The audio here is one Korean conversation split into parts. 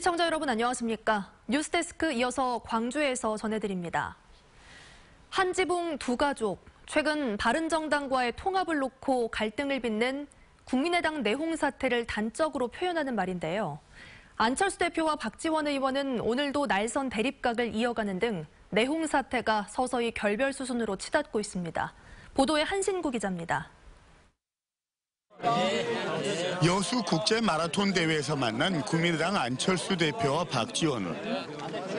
시청자 여러분 안녕하십니까? 뉴스데스크 이어서 광주에서 전해드립니다. 한지붕 두 가족, 최근 바른정당과의 통합을 놓고 갈등을 빚는 국민의당 내홍 사태를 단적으로 표현하는 말인데요. 안철수 대표와 박지원 의원은 오늘도 날선 대립각을 이어가는 등 내홍 사태가 서서히 결별 수순으로 치닫고 있습니다. 보도에 한신구 기자입니다. 여수 국제 마라톤 대회에서 만난 국민의당 안철수 대표와 박지원은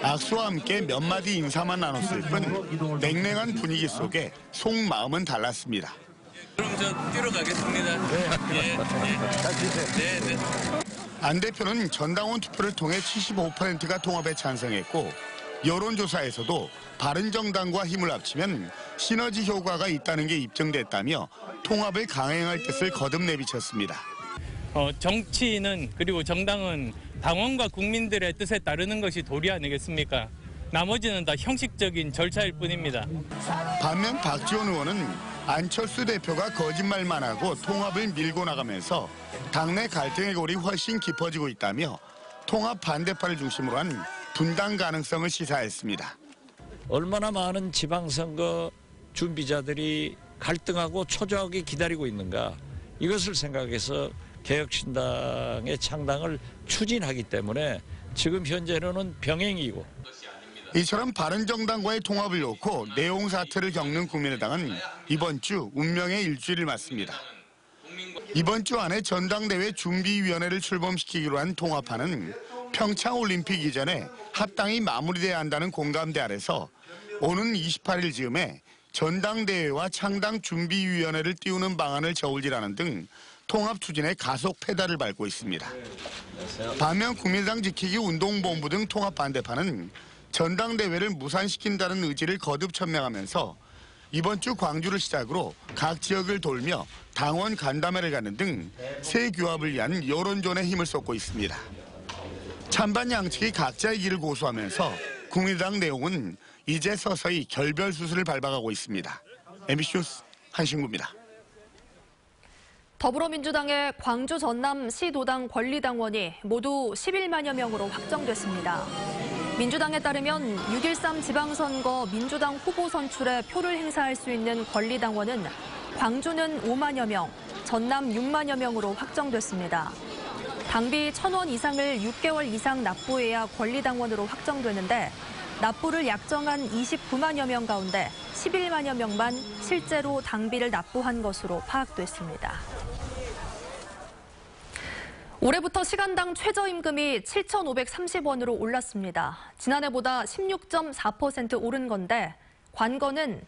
악수와 함께 몇 마디 인사만 나눴을 뿐 냉랭한 분위기 속에 속마음은 달랐습니다. 그럼 저 뛰러 가겠습니다. 네. 안 대표는 전당원 투표를 통해 75%가 통합에 찬성했고 여론조사에서도 바른정당과 힘을 합치면 시너지 효과가 있다는 게 입증됐다며 통합을 강행할 뜻을 거듭 내비쳤습니다. 정치인은 그리고 정당은 당원과 국민들의 뜻에 따르는 것이 도리 아니겠습니까? 나머지는 다 형식적인 절차일 뿐입니다. 반면 박지원 의원은 안철수 대표가 거짓말만 하고 통합을 밀고 나가면서 당내 갈등의 골이 훨씬 깊어지고 있다며 통합 반대파를 중심으로 한 분당 가능성을 시사했습니다. 얼마나 많은 지방선거 준비자들이 갈등하고 초조하게 기다리고 있는가, 이것을 생각해서 개혁신당의 창당을 추진하기 때문에 지금 현재로는 병행이고. 이처럼 바른정당과의 통합을 놓고 내홍 사태를 겪는 국민의당은 이번 주 운명의 일주일을 맞습니다. 이번 주 안에 전당대회 준비위원회를 출범시키기로 한 통합파는 평창올림픽 이전에 합당이 마무리돼야 한다는 공감대 아래서 오는 28일 즈음에 전당대회와 창당 준비위원회를 띄우는 방안을 저울질하는 등 통합 추진에 가속 페달을 밟고 있습니다. 반면 국민의당 지키기 운동본부 등 통합 반대파는 전당대회를 무산시킨다는 의지를 거듭 천명하면서 이번 주 광주를 시작으로 각 지역을 돌며 당원 간담회를 갖는 등 새 규합을 위한 여론전에 힘을 쏟고 있습니다. 찬반 양측이 각자의 길을 고수하면서 국민의당 내용은 이제 서서히 결별 수순을 밟아가고 있습니다. MBC 뉴스 한신구입니다. 더불어민주당의 광주 전남 시도당 권리당원이 모두 11만여 명으로 확정됐습니다. 민주당에 따르면 6.13 지방선거 민주당 후보 선출에 표를 행사할 수 있는 권리당원은 광주는 5만여 명, 전남 6만여 명으로 확정됐습니다. 당비 1,000원 이상을 6개월 이상 납부해야 권리당원으로 확정되는데 납부를 약정한 29만여 명 가운데 11만여 명만 실제로 당비를 납부한 것으로 파악됐습니다. 올해부터 시간당 최저임금이 7,530원으로 올랐습니다. 지난해보다 16.4% 오른 건데 관건은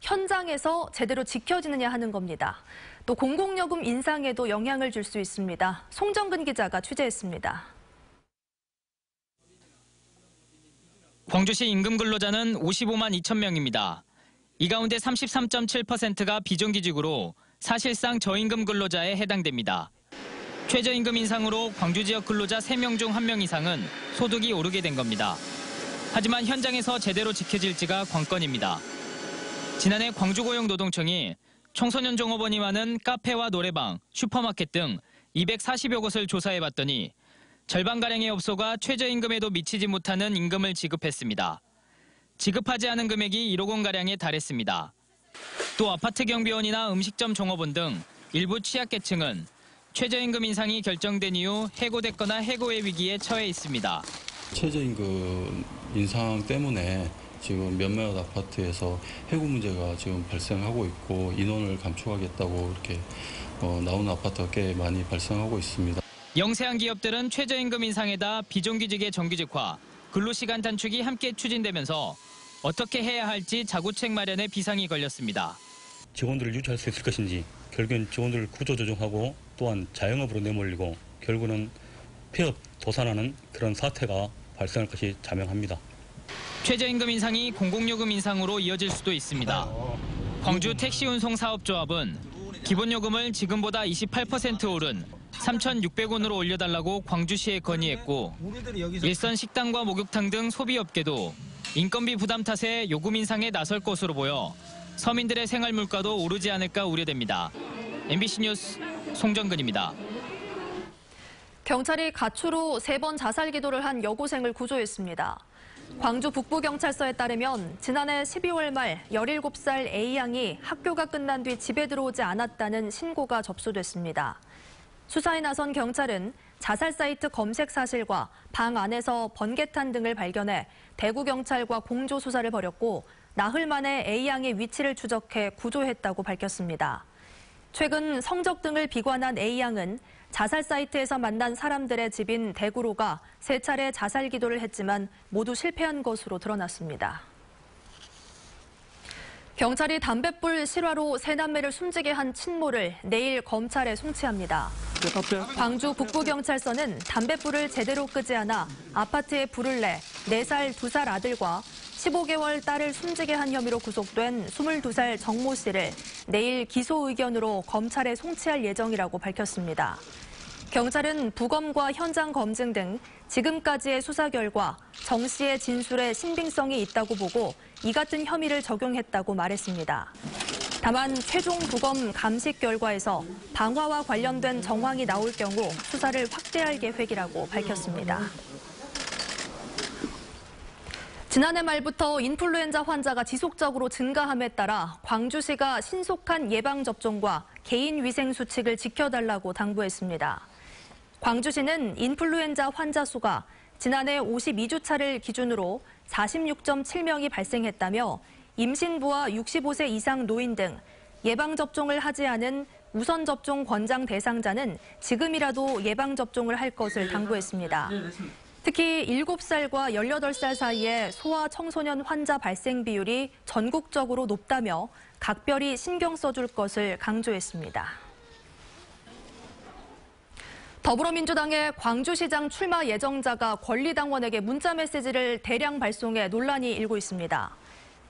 현장에서 제대로 지켜지느냐 하는 겁니다. 또 공공요금 인상에도 영향을 줄 수 있습니다. 송정근 기자가 취재했습니다. 광주시 임금 근로자는 55만 2천 명입니다. 이 가운데 33.7%가 비정규직으로 사실상 저임금 근로자에 해당됩니다. 최저임금 인상으로 광주 지역 근로자 3명 중 1명 이상은 소득이 오르게 된 겁니다. 하지만 현장에서 제대로 지켜질지가 관건입니다. 지난해 광주고용노동청이 청소년 종업원이 많은 카페와 노래방, 슈퍼마켓 등 240여 곳을 조사해봤더니 절반가량의 업소가 최저임금에도 미치지 못하는 임금을 지급했습니다. 지급하지 않은 금액이 1억 원가량에 달했습니다. 또 아파트 경비원이나 음식점 종업원 등 일부 취약계층은 최저임금 인상이 결정된 이후 해고됐거나 해고의 위기에 처해 있습니다. 최저임금 인상 때문에 지금 몇몇 아파트에서 해고 문제가 지금 발생하고 있고 인원을 감축하겠다고 이렇게 나오는 아파트가 꽤 많이 발생하고 있습니다. 영세한 기업들은 최저임금 인상에다 비정규직의 정규직화, 근로시간 단축이 함께 추진되면서 어떻게 해야 할지 자구책 마련에 비상이 걸렸습니다. 직원들을 유지할 수 있을 것인지, 결국엔 직원들을 구조조정하고 또한 자영업으로 내몰리고 결국은 폐업 도산하는 그런 사태가 발생할 것이 자명합니다. 최저임금 인상이 공공요금 인상으로 이어질 수도 있습니다. 광주 택시운송사업조합은 기본요금을 지금보다 28% 오른 3,600원으로 올려달라고 광주시에 건의했고 일선 식당과 목욕탕 등 소비업계도 인건비 부담 탓에 요금 인상에 나설 것으로 보여 서민들의 생활 물가도 오르지 않을까 우려됩니다. MBC 뉴스 송정근입니다. 경찰이 가초로 3번 자살 기도를 한 여고생을 구조했습니다. 광주 북부경찰서에 따르면 지난해 12월 말 17살 A양이 학교가 끝난 뒤 집에 들어오지 않았다는 신고가 접수됐습니다. 수사에 나선 경찰은 자살 사이트 검색 사실과 방 안에서 번개탄 등을 발견해 대구경찰과 공조 수사를 벌였고 나흘 만에 A양의 위치를 추적해 구조했다고 밝혔습니다. 최근 성적 등을 비관한 A양은 자살 사이트에서 만난 사람들의 집인 대구로가 3차례 자살 기도를 했지만 모두 실패한 것으로 드러났습니다. 경찰이 담뱃불 실화로 3남매를 숨지게 한 친모를 내일 검찰에 송치합니다. 광주 북부경찰서는 담뱃불을 제대로 끄지 않아 아파트에 불을 내 4살, 2살 아들과 15개월 딸을 숨지게 한 혐의로 구속된 22살 정모 씨를 내일 기소 의견으로 검찰에 송치할 예정이라고 밝혔습니다. 경찰은 부검과 현장 검증 등 지금까지의 수사 결과 정 씨의 진술에 신빙성이 있다고 보고 이 같은 혐의를 적용했다고 말했습니다. 다만 최종 부검 감식 결과에서 방화와 관련된 정황이 나올 경우 수사를 확대할 계획이라고 밝혔습니다. 지난해 말부터 인플루엔자 환자가 지속적으로 증가함에 따라 광주시가 신속한 예방접종과 개인위생 수칙을 지켜달라고 당부했습니다. 광주시는 인플루엔자 환자 수가 지난해 52주차를 기준으로 46.7명이 발생했다며 임신부와 65세 이상 노인 등 예방접종을 하지 않은 우선접종 권장 대상자는 지금이라도 예방접종을 할 것을 당부했습니다. 특히 7살과 18살 사이의 소아 청소년 환자 발생 비율이 전국적으로 높다며 각별히 신경 써줄 것을 강조했습니다. 더불어민주당의 광주시장 출마 예정자가 권리당원에게 문자메시지를 대량 발송해 논란이 일고 있습니다.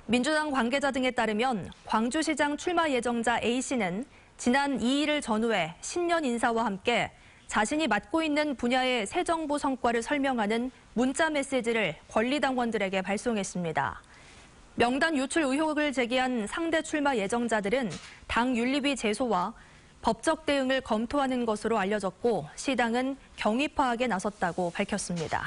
민주당 관계자 등에 따르면 광주시장 출마 예정자 A씨는 지난 2일을 전후해 신년 인사와 함께 자신이 맡고 있는 분야의 새 정부 성과를 설명하는 문자메시지를 권리당원들에게 발송했습니다. 명단 유출 의혹을 제기한 상대 출마 예정자들은 당 윤리위 제소와 법적 대응을 검토하는 것으로 알려졌고 시당은 경위 파악에 나섰다고 밝혔습니다.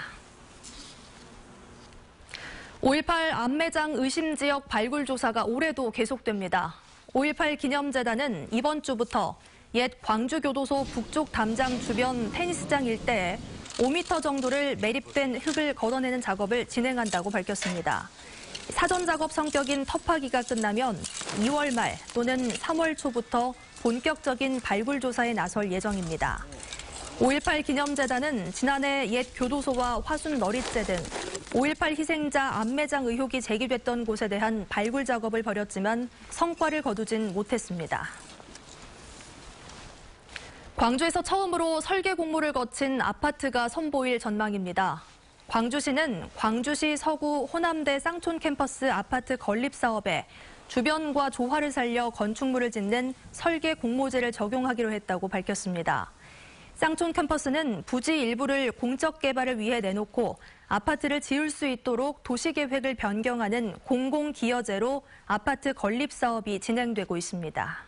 5.18 안매장 의심 지역 발굴 조사가 올해도 계속됩니다. 5.18 기념재단은 이번 주부터 옛 광주교도소 북쪽 담장 주변 테니스장 일대에 5m 정도를 매립된 흙을 걷어내는 작업을 진행한다고 밝혔습니다. 사전 작업 성격인 터파기가 끝나면 2월 말 또는 3월 초부터 본격적인 발굴 조사에 나설 예정입니다. 5.18 기념재단은 지난해 옛 교도소와 화순 너릿재 등 5.18 희생자 안매장 의혹이 제기됐던 곳에 대한 발굴 작업을 벌였지만 성과를 거두진 못했습니다. 광주에서 처음으로 설계 공모를 거친 아파트가 선보일 전망입니다. 광주시는 광주시 서구 호남대 쌍촌 캠퍼스 아파트 건립 사업에 주변과 조화를 살려 건축물을 짓는 설계 공모제를 적용하기로 했다고 밝혔습니다. 쌍촌 캠퍼스는 부지 일부를 공적 개발을 위해 내놓고 아파트를 지을 수 있도록 도시계획을 변경하는 공공기여제로 아파트 건립 사업이 진행되고 있습니다.